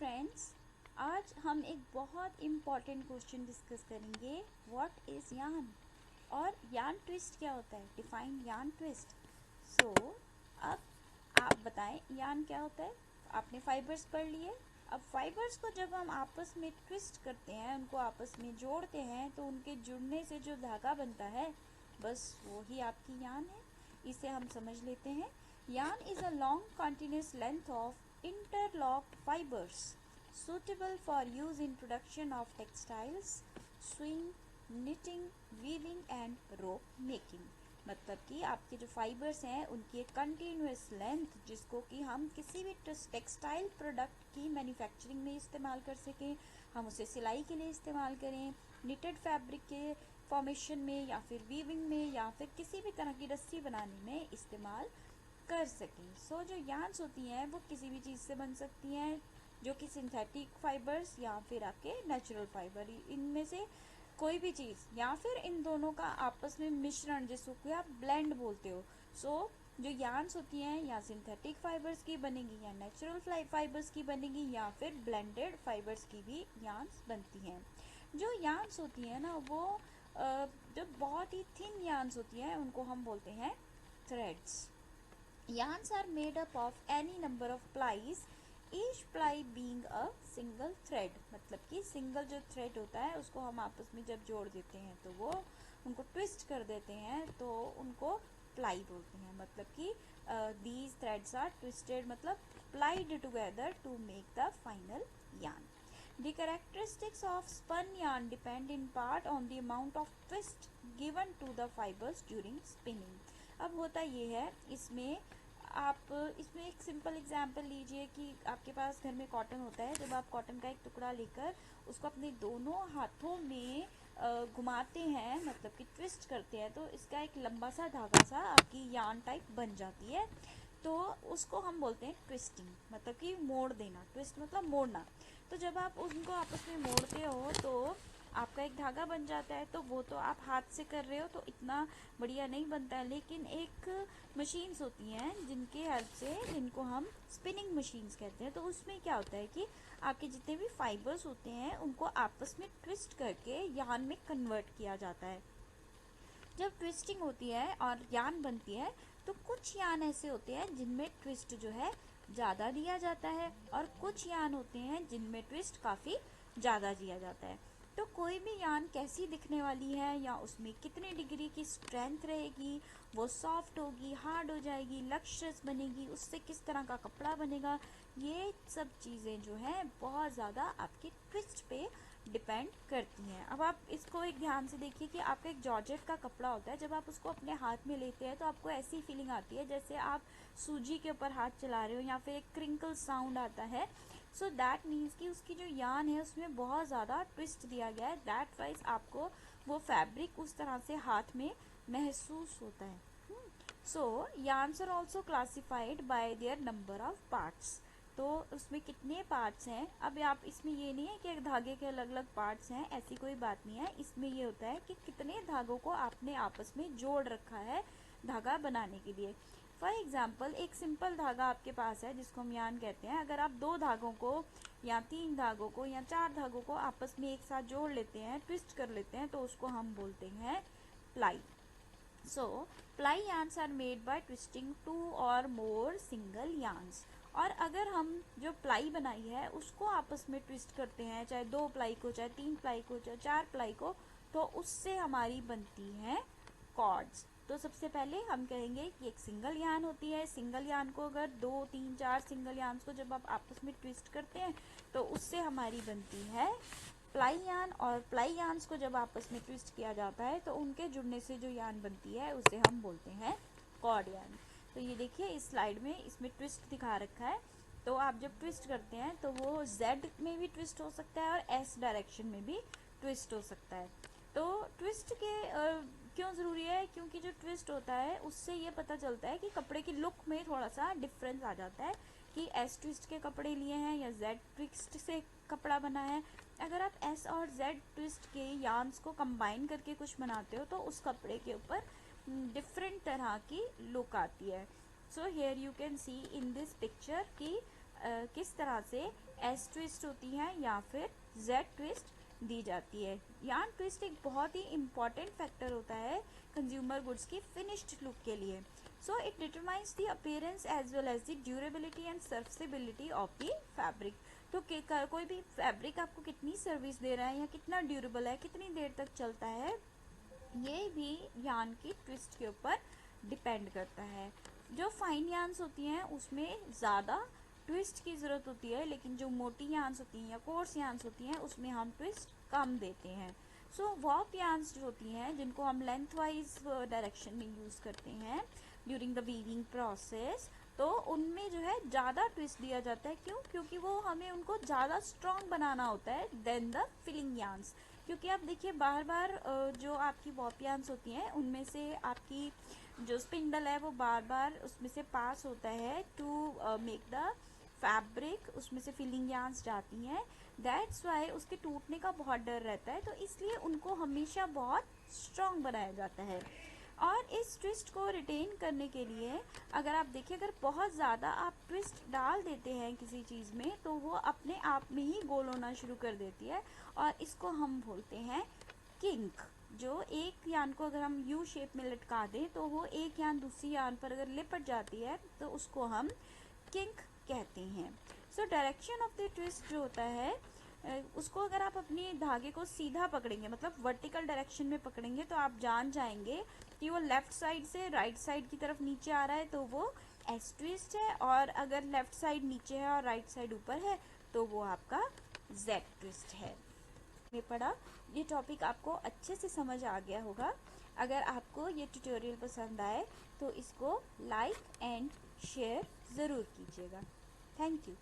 Friends, आज हम एक बहुत इम्पॉर्टेंट क्वेश्चन डिस्कस करेंगे। व्हाट इज़ यार्न और यार्न ट्विस्ट क्या होता है। Define yarn twist. सो अब आप बताएं यार्न क्या होता है। आपने फाइबर्स पढ़ लिए। अब फाइबर्स को जब हम आपस में ट्विस्ट करते हैं, उनको आपस में जोड़ते हैं, तो उनके जुड़ने से जो धागा बनता है, बस वो ही आपकी यार्न है। इसे हम समझ लेते हैं। Yarn is a long continuous length of interlocked fibers suitable for use in production of textiles, sewing, knitting, weaving and rope making। मतलब कि आपके जो फाइबर्स हैं उनकी एक कंटिन्यूस लेंथ, जिसको कि हम किसी भी टेक्सटाइल प्रोडक्ट की मैन्युफैक्चरिंग में इस्तेमाल कर सकें, हम उसे सिलाई के लिए इस्तेमाल करें, निटेड फैब्रिक के फॉर्मेशन में या फिर वीविंग में या फिर किसी भी तरह की रस्सी बनाने में इस्तेमाल कर सकें। सो जो यार्न्स होती हैं वो किसी भी चीज़ से बन सकती हैं, जो कि सिंथेटिक फाइबर्स या फिर आपके नेचुरल फाइबर, इनमें से कोई भी चीज़ या फिर इन दोनों का आपस में मिश्रण, जिसको कि आप ब्लेंड बोलते हो। सो जो यार्न्स होती हैं या सिंथेटिक फाइबर्स की बनेगी या नेचुरल फाइबर्स की बनेगी या फिर ब्लेंडेड फाइबर्स की भी यार्न्स बनती हैं। जो यार्न्स होती हैं ना, वो जो बहुत ही थिन यार्न्स होती हैं उनको हम बोलते हैं threads. Yarns are made up of any number of plies, each ply being a single thread। मतलब कि सिंगल जो थ्रेड होता है उसको हम आपस में जब जोड़ देते हैं तो वो उनको ट्विस्ट कर देते हैं, तो उनको प्लाई बोलते हैं। मतलब कि these threads are twisted, मतलब plied together to make the final yarn। The characteristics of spun yarn depend in part on the amount of twist given to the fibers during spinning। अब होता ये है, आप इसमें एक सिंपल एग्जांपल लीजिए कि आपके पास घर में कॉटन होता है। जब आप कॉटन का एक टुकड़ा लेकर उसको अपने दोनों हाथों में घुमाते हैं, मतलब कि ट्विस्ट करते हैं, तो इसका एक लंबा सा धागा सा आपकी यार्न टाइप बन जाती है। तो उसको हम बोलते हैं ट्विस्टिंग, मतलब कि मोड़ देना। ट्विस्ट मतलब मोड़ना। तो जब आप उनको आपस में मोड़ते हो तो आपका एक धागा बन जाता है। तो वो तो आप हाथ से कर रहे हो तो इतना बढ़िया नहीं बनता है, लेकिन एक मशीन्स होती हैं जिनके हेल्प से, जिनको हम स्पिनिंग मशीन्स कहते हैं, तो उसमें क्या होता है कि आपके जितने भी फाइबर्स होते हैं उनको आपस में ट्विस्ट करके यार्न में कन्वर्ट किया जाता है। जब ट्विस्टिंग होती है और यार्न बनती है, तो कुछ यार्न ऐसे होते हैं जिनमें ट्विस्ट जो है ज़्यादा दिया जाता है और कुछ यार्न होते हैं जिनमें ट्विस्ट काफ़ी ज़्यादा दिया जाता है। तो कोई भी यार्न कैसी दिखने वाली है या उसमें कितने डिग्री की स्ट्रेंथ रहेगी, वो सॉफ्ट होगी, हार्ड हो जाएगी, लक्ष्यस बनेगी, उससे किस तरह का कपड़ा बनेगा, ये सब चीज़ें जो हैं बहुत ज़्यादा आपके ट्विस्ट पे डिपेंड करती हैं। अब आप इसको एक ध्यान से देखिए कि आपका एक जॉर्जेट का कपड़ा होता है। जब आप उसको अपने हाथ में लेते हैं तो आपको ऐसी फीलिंग आती है जैसे आप सूजी के ऊपर हाथ चला रहे हो, या फिर एक क्रिंकल साउंड आता है। सो दैट मीन्स कि उसकी जो यार्न है उसमें बहुत ज़्यादा ट्विस्ट दिया गया है। दैट वाइज आपको वो फैब्रिक उस तरह से हाथ में महसूस होता है। So yarns are also classified by their number of parts. तो उसमें कितने पार्ट्स हैं। अब आप इसमें ये नहीं है कि एक धागे के अलग अलग पार्ट्स हैं, ऐसी कोई बात नहीं है। इसमें ये होता है कि कितने धागों को आपने आपस में जोड़ रखा है धागा बनाने के लिए। फॉर एग्जाम्पल, एक सिंपल धागा आपके पास है जिसको हम यार्न कहते हैं। अगर आप 2 धागों को या 3 धागों को या 4 धागों को आपस में एक साथ जोड़ लेते हैं, ट्विस्ट कर लेते हैं, तो उसको हम बोलते हैं ply. So, ply yarns are made by twisting 2 or more single yarns। और अगर हम जो प्लाई बनाई है उसको आपस में ट्विस्ट करते हैं, चाहे 2 प्लाई को, चाहे 3 प्लाई को, चाहे 4 प्लाई को, तो उससे हमारी बनती है कॉर्ड्स। तो सबसे पहले हम कहेंगे कि एक सिंगल यार्न होती है। सिंगल यार्न को अगर 2, 3, 4 सिंगल यार्न्स को जब आप आपस में ट्विस्ट करते हैं तो उससे हमारी बनती है प्लाई यार्न। और प्लाई यार्न्स को जब आपस में ट्विस्ट किया जाता है तो उनके जुड़ने से जो यार्न बनती है उसे हम बोलते हैं कॉर्ड यार्न। तो ये देखिए इस स्लाइड में इसमें ट्विस्ट दिखा रखा है। तो आप जब ट्विस्ट करते हैं तो वो Z में भी ट्विस्ट हो सकता है और S डायरेक्शन में भी ट्विस्ट हो सकता है। तो ट्विस्ट के क्यों ज़रूरी है, क्योंकि जो ट्विस्ट होता है उससे ये पता चलता है कि कपड़े की लुक में थोड़ा सा डिफरेंस आ जाता है कि S ट्विस्ट के कपड़े लिए हैं या Z ट्विस्ट से कपड़ा बना है। अगर आप S और Z ट्विस्ट के यार्न्स को कंबाइन करके कुछ बनाते हो तो उस कपड़े के ऊपर डिफरेंट तरह की लुक आती है। So here you can see in this picture कि किस तरह से एस ट्विस्ट होती है या फिर जेड ट्विस्ट दी जाती है। यार्न ट्विस्ट एक बहुत ही इम्पॉर्टेंट फैक्टर होता है कंज्यूमर गुड्स की फिनिश्ड लुक के लिए। So it determines the appearance as well as the durability and serviceability of the fabric. तो कोई भी फैब्रिक आपको कितनी सर्विस दे रहा है या कितना ड्यूरेबल है, कितनी देर तक चलता है, ये भी यार्न की ट्विस्ट के ऊपर डिपेंड करता है। जो फाइन यार्न्स होती हैं उसमें ज़्यादा ट्विस्ट की ज़रूरत होती है, लेकिन जो मोटी यार्न्स होती हैं या कोर्स यार्न्स होती हैं उसमें हम ट्विस्ट कम देते हैं। सो वॉर्प यार्न्स जो होती हैं जिनको हम लेंथ वाइज डायरेक्शन में यूज़ करते हैं ड्यूरिंग द वीविंग प्रोसेस, तो उनमें जो है ज़्यादा ट्विस्ट दिया जाता है। क्यों? क्योंकि वो हमें उनको ज़्यादा स्ट्रॉन्ग बनाना होता है देन द फिलिंग यार्न्स। क्योंकि आप देखिए बार बार जो आपकी वॉर्प यार्न्स होती हैं उनमें से आपकी जो स्पिंडल है वो बार बार उसमें से पास होता है टू मेक द फैब्रिक, उसमें से फिलिंग यार्न्स जाती हैं। दैट्स वाई उसके टूटने का बहुत डर रहता है, तो इसलिए उनको हमेशा बहुत स्ट्रॉन्ग बनाया जाता है। और इस ट्विस्ट को रिटेन करने के लिए अगर आप देखिए, अगर बहुत ज़्यादा आप ट्विस्ट डाल देते हैं किसी चीज़ में तो वो अपने आप में ही गोल होना शुरू कर देती है, और इसको हम बोलते हैं किंक। जो एक यान को अगर हम यू शेप में लटका दें तो वो एक यान दूसरी यान पर अगर लिपट जाती है तो उसको हम किंक कहते हैं। So direction of the twist जो होता है उसको अगर आप अपने धागे को सीधा पकड़ेंगे, मतलब वर्टिकल डायरेक्शन में पकड़ेंगे, तो आप जान जाएंगे कि वो लेफ़्ट साइड से राइट साइड की तरफ नीचे आ रहा है तो वो एस ट्विस्ट है, और अगर लेफ़्ट साइड नीचे है और राइट साइड ऊपर है तो वो आपका जेड ट्विस्ट है। में पढ़ा, ये टॉपिक आपको अच्छे से समझ आ गया होगा। अगर आपको ये ट्यूटोरियल पसंद आए तो इसको लाइक एंड शेयर ज़रूर कीजिएगा। Thank you.